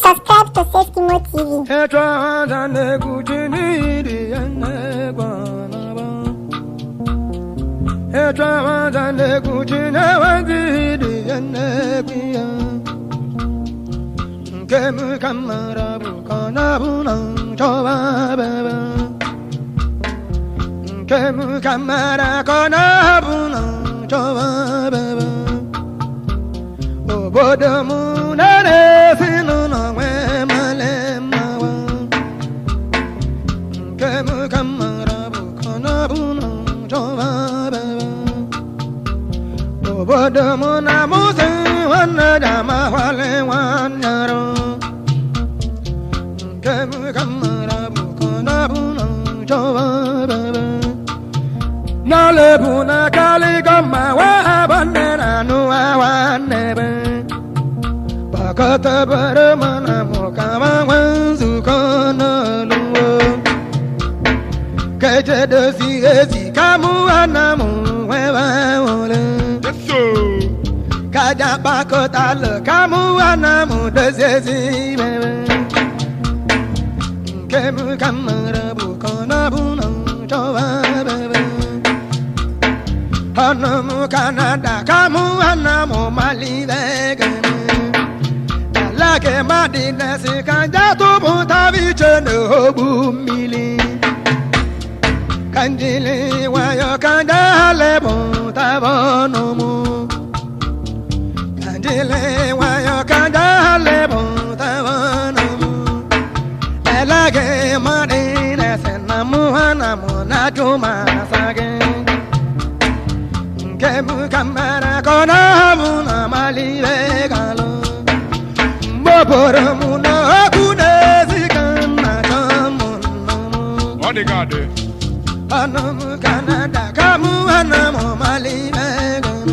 Subscribe to Safety Nalebuna kaligama wa bandera nuwa nebe Bakata baramana mokama wanzu kono luo Keje dosi ezi kamu anamu wewa ole Kaja bakota le kamu anamu dosi ezi bebe Kemu kamara bukona buno chowa bebe Hanamu Canada, kamu hanamu Mali vegane. Dalake madina si kanja tu buntavi chene hobu mili. Kanjili wayo kanja le buntabonomu. Kanjili wayo kanja le buntabonomu. Dalake madina si namu hanamu natuma sage. Kemu kamara kona muna mali vegalo Mopora muna akune zikana tamunamu Odigade Anamu Canada kamu anamu mali vegalo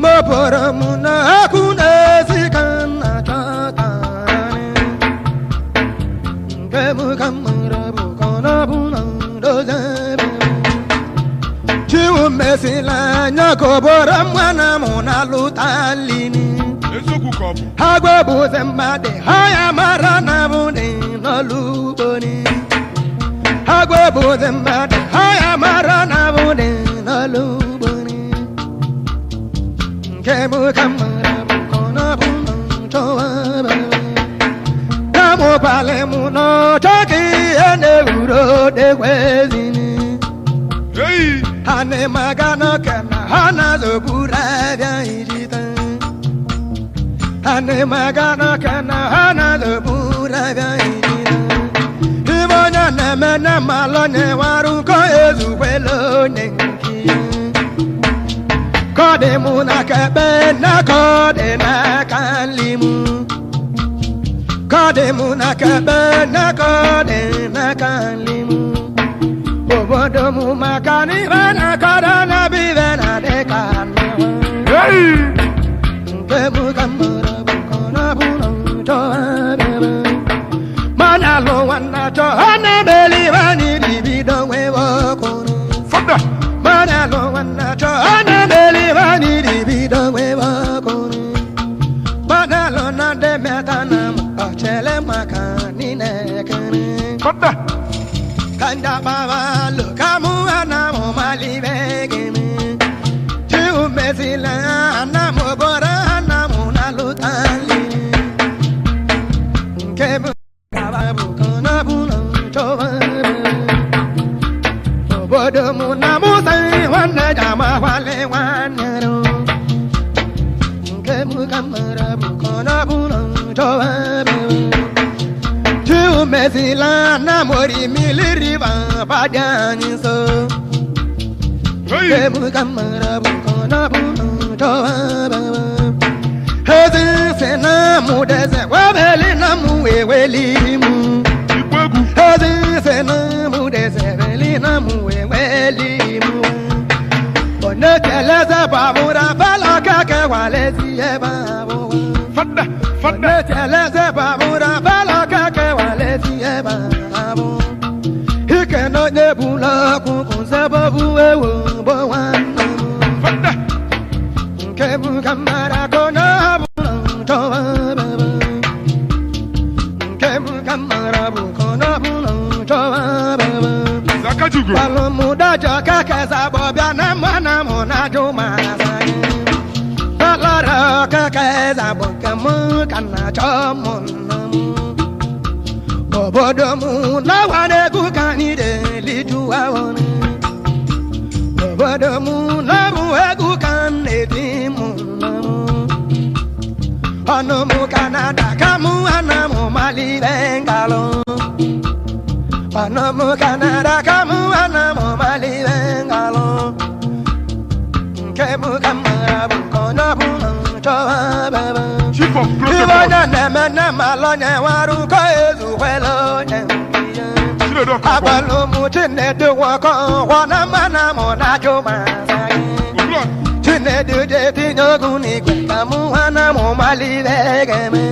Mopora muna akune zikana tatane Kemu kamara bukona buna dozebe Chiu mesila nyako bora mwana muna lutalini Ezoku kobu Hagwe buze mbade haya marana bune no luboni Hagwe buze mbade haya marana bune no luboni Kemu kamara bukona buno chowa bebe Kamu pale muno chaki ene uro de kwezini Hey Hane magana kana hana zobura vya ijita Hane magana kana hana zobura vya ijita Ibonya neme na malone waru ko ezu kwelo nenki Kode muna kebe na kode na kalimu Kode muna kebe na kode na kalimu Bodo mu makani vana karana bivena de karna. Hey Kemu kamara bukona buno choa bebe. Mana lo wana choa beli vani libido wewo kono. Fada Mana lo wana choa beli vani libido wewo kono. Mana lo na de metana achele makani nekene. Fada Kanda baba lo kamu anamu mali vegeme Chiu mesila anamu bora anamu nalutali Kemu kaba bukona buno chowa Bodo muna musai wana jama wale wanyaro Kemu kamara bukona buno chowa Mesila na mori miliriba padani so Kemu kamara bukona buno towa baba Hezi sena mudeze wabeli na muweweli mu Ikwegu Hezi sena mudeze weli na muweweli mu Bone keleze babura bala kake walezi ye babu Fada Bone keleze babura bala kake walezi ye babu Hike no nebula kukunze babu ewo bo wano Fada Nkem kamara kona buna toba baba. Nkem kamara buna buna toba baba. Zakajugo. Palo muda jaka kaza bobya na mana mona juma zani. Palara kaza bokamu kana chamun. Bobodomu na wane kukani de lijuwa wane. Bobodomu na buwe kukane dimu namu. Anomu Canada kamu anamu mali bengalo. Anomu Canada kamu anamu mali bengalo. Nkemu kamara bukono buno chowa baba. Chief of Protocol. Ibanya nemene malonye waruko ezu welo nyempiye. Abalo mutine duwako wana mana mona juma sayi. Tine duje tinyoguni kwe kamu anamu mali begeme.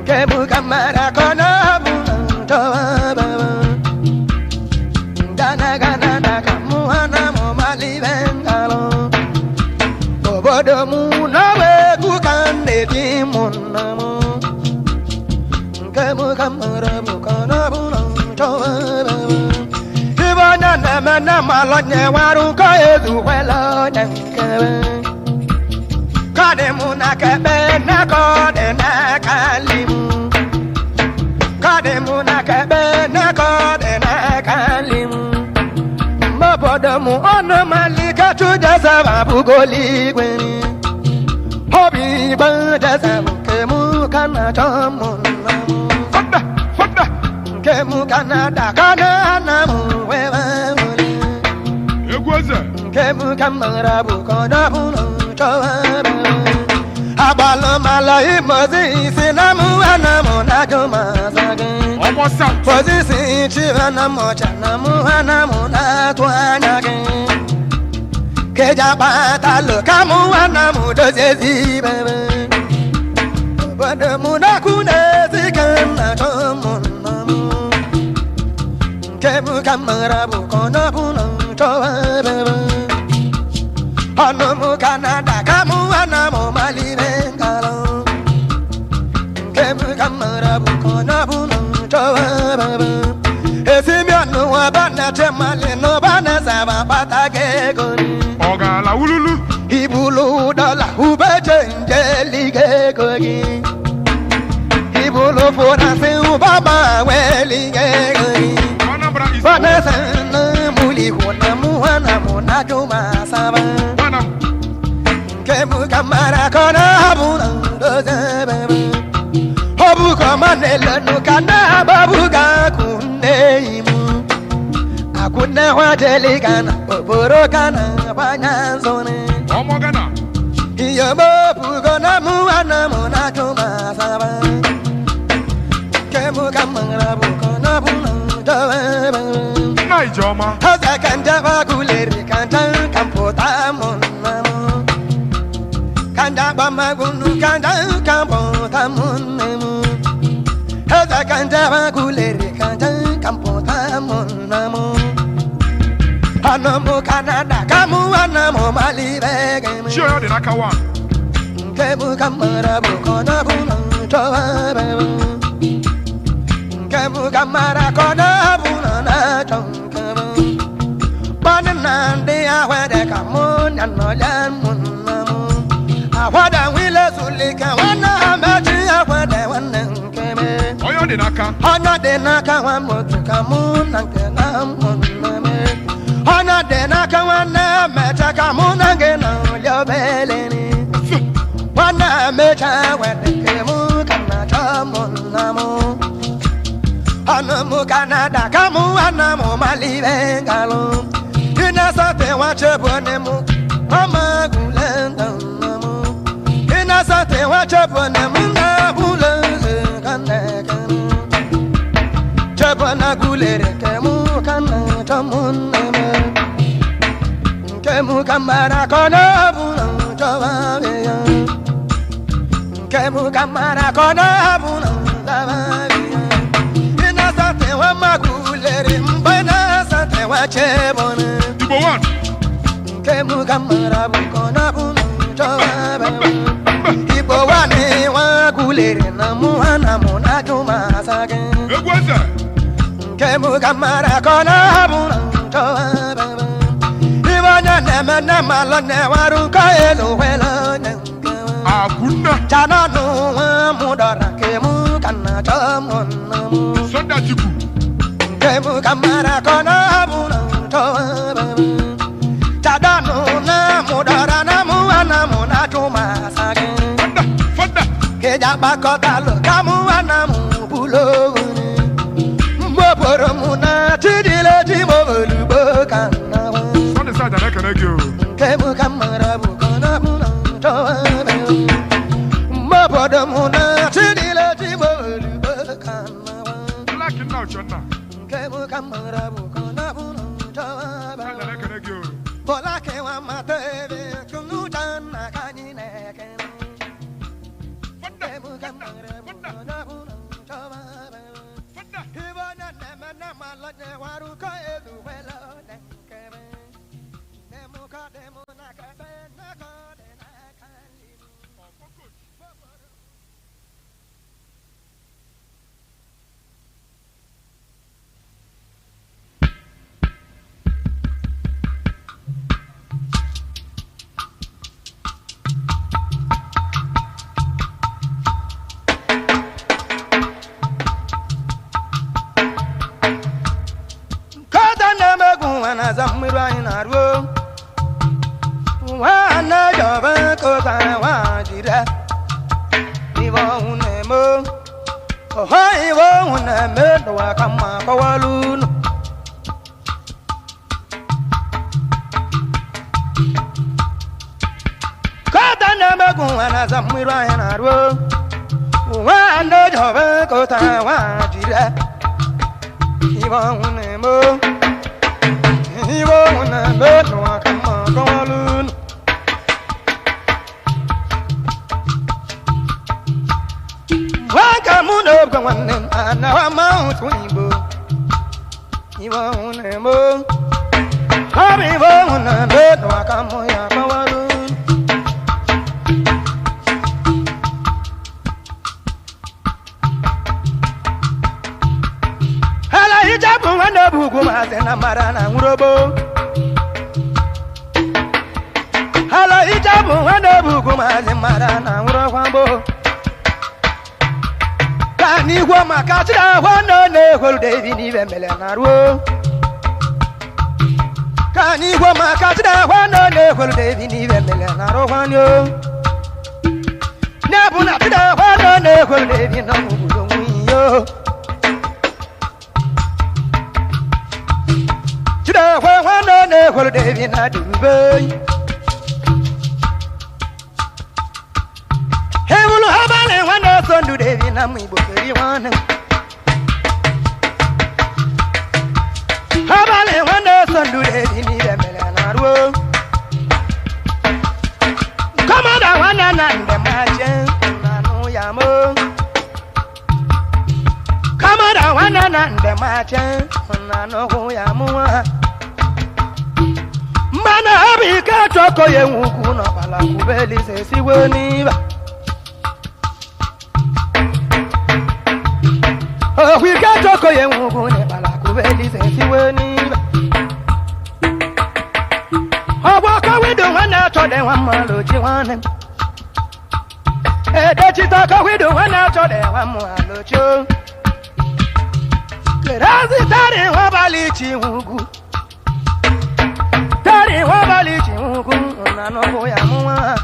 Nkemu kamara kono buno chowa baba. Gana gana da kamu anamu mali bengalo. Bobodomu nawe kukane dimunamo. Nkemu kamara bukana buno chowa baba. Ibanya nemene malonye waruko ezu welo nyankebe. Kademu nakebe nakode nakalimu. Kademu nakebe nakode nakalimu. Mabodomu ono malika chujaza babugoli gweni. Hobi banjaza kemu kana chamunamu. Fada. Kemu kana dakana namu wewa wole. Egwaza. Kemu kamara bukona buno chowa baba. Abalo mala imozi sinamu anamu najuma zage. Almost out. Pozisi chiva namu chanamu anamu natwanyage. Keja batalo kamu anamu dozezi baba. Badamu nakune zikana chomunamu. Kemu kamara bukona buno chowa baba. Anomu Canada kamu anamu mali bengalo. Kemu kamara bukona buno chowa baba. Esimianu wabana chemali no bana zaba patage goni. Ogala ululu. Ibulu dola ubeje njeli gegogi. Ibulu fona se ubaba weli gegogi. Anambra is Bana sana muli hona muhana mona juma saba. Kemu kamara kona buna doze bebe. Hobu kamanela no kana babuga kuneimu. Akune wajeli kana oboro kana banyanzone. Omogana. Iyo bobu gona muana mona juma saba. Kemu kamara bukona buna doze bebe. Naijoma. Haza kanja baguleri kanja kampota monamo. Kanja bamagunu kanja kampota monamo. Haza kanja baguleri kanja kampota monamo. Anomu Canada kamu anamu mali begeme. Sure you didn't naka one. Nkemu kamara bukona buno chowa bebe. Nkemu kamara kona buno na chonkebe. Bananande awede kamun anoyan munamu. Awada wile sulika wana amechi awede wanenkebe. Oyo didn't naka. Hana de naka wamutu kamun nankena muname. Hana de naka wana mecha kamun angena uliobeleni. Wana mecha wede kemu kana chamunamu. Anomu Canada kamu anamu mali bengalo. Inasate wache bonemu amagulenda namu. Inasate wache bonemu na buleze kanekanu. Chapana gulere kemu kana chamuname. Kemu kamara kona buno chawabeya. Kemu kamara kona buno chawabeya. Inasate wamaguleri mbana sate wache bonemu. Number one. Kemu kamara bukona bu Ibo wane wa kulere na muana mona juma sage. Egwaza. Kemu kamara kona buna toa. Ibo nyane na malone waru kaelu wela. Aguna. Chana no mudara kemu kana chamon. Sonda jibu. Kemu kamara kona buna toa. Chana no na mudara na muana mona juma sage. Fanda. Keja bakota lo kamu ana mubulo. Mboporo muna tidile timolu bokana. Sonda Saja na kanegyo. Kemu kamara bukana muna toa. Mboporo muna tidile timolu bokana. Black now chonna. Kemu kamara bukana muna toa. Saja na kanegyo. Bola kewa matebe kunu jana kanine kenu. Fanda. Zamira in a room. One of a coat I want you there. You won't know. Oh, I won't know. I come up a balloon. Cut and never go and Zamira in a room. One of a coat I want you there. You won't know. He won't let no one come on. Welcome on up one and now I'm out window. He won't move. Hurry, won't let no one come on. Hello, Japan, and the Buguma, and a Marana Urobo. Hello, Japan, and the Buguma, and Marana Urobo. Can you go my catcher? One on the whole day in even Melanaro. Can you go my catcher? One on the whole day in even Melanaro. Never not one on the whole day in no. Today, one on the holiday in a Dubai. Hey, will have a one of son to David and me, but one. Have a one of son to David in the Melanaro. Come on, I want the magic. I know Yamo. Come on, I want the magic. I know Yamo. Mana abika choko ye nguku na pala kubeli se siweni ba. Oh, we got choko ye nguku na pala kubeli se siweni ba. Oh, waka we do wana chode wamalo chiwane. Dechi taka we do wana chode wamalo cho. Kerazi tare wabali chiwugu. Tari wabali chiwugu nano ya muwa.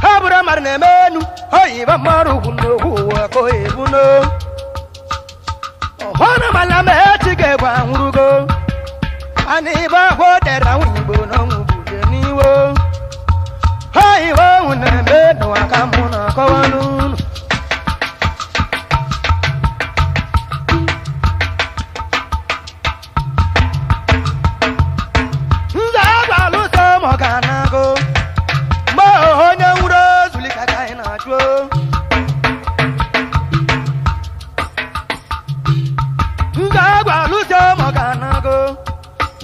Habura marne menu hoiba maru hundo huwa koe buno. Ohana malame chige kwa urugo. Aniba hodera wibo no mubuje niwo. Hoiba unemenu wakamuna kawanunu.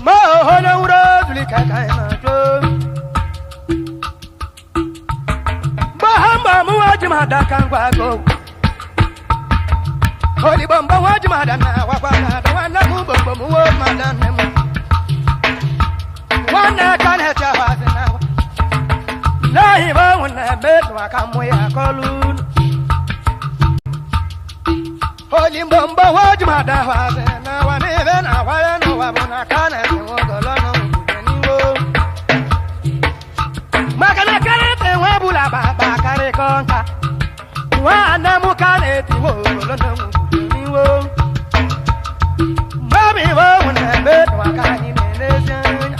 Mo hono ura duli kaka na jo mada kangwa go. Holy bomba waj mada na wakwana da wana mubombo muwo mada nemu. Wana kana chawaze na wa. Nahi wa wana betu wakamwe akolun. Holy bomba waj mada waze na waneve na waya no wabona kana ngogolono mujeniwo. Makana kana te wabula baba kare konka. Wana mukane ti wogolono mujeniwo. Mami wo wana betu wakani menezanya.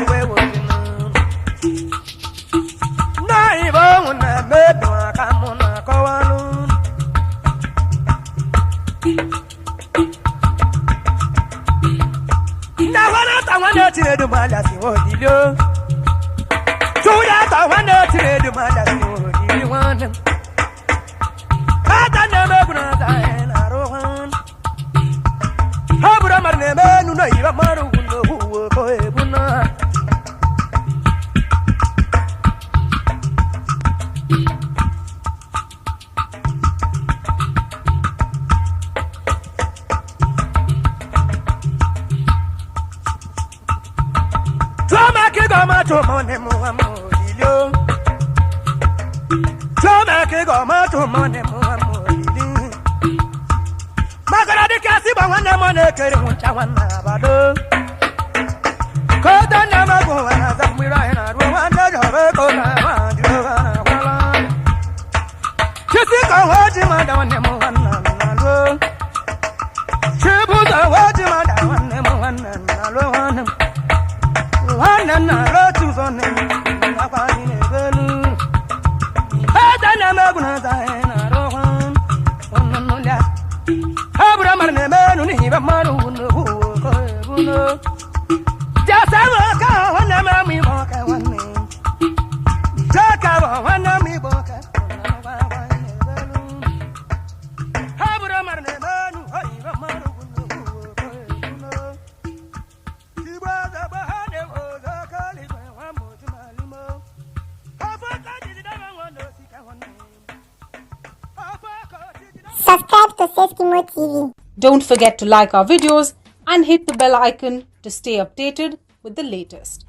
we would Naiba when I made no come on a cowan. Now I want to do my last word, you. So that I want to do my last word, you want. I don't know what I don't want. How would I never know you are more who will go a to money more more Choma ke go ma to money more more Magara de kasi ba wana money kere uncha wana bado Ko da na ma go wana za mi ra na ro wana jo be ko na ma jo wana wala Chisi ko hoji ma da wana mo wana na ro Chibu da hoji ma da wana mo wana na ro wana Wana na ro tu zone na kwa ni ne belu Ada na ma guna za na ro wana no la Abra mar ne menu ni ba maru no ko buno Ja sa ma ka wana ma mi mo ka wana Ja ka ba wana mi bo ka na ba ba ne belu Abra mar ne menu ai ba maru no ko buno Ti ba da ba ha de o za ka li ba wa mo ti ma li mo Afa ka di da ba wana si ka wana Subscribe to Seskimo TV. Don't forget to like our videos and hit the bell icon to stay updated with the latest.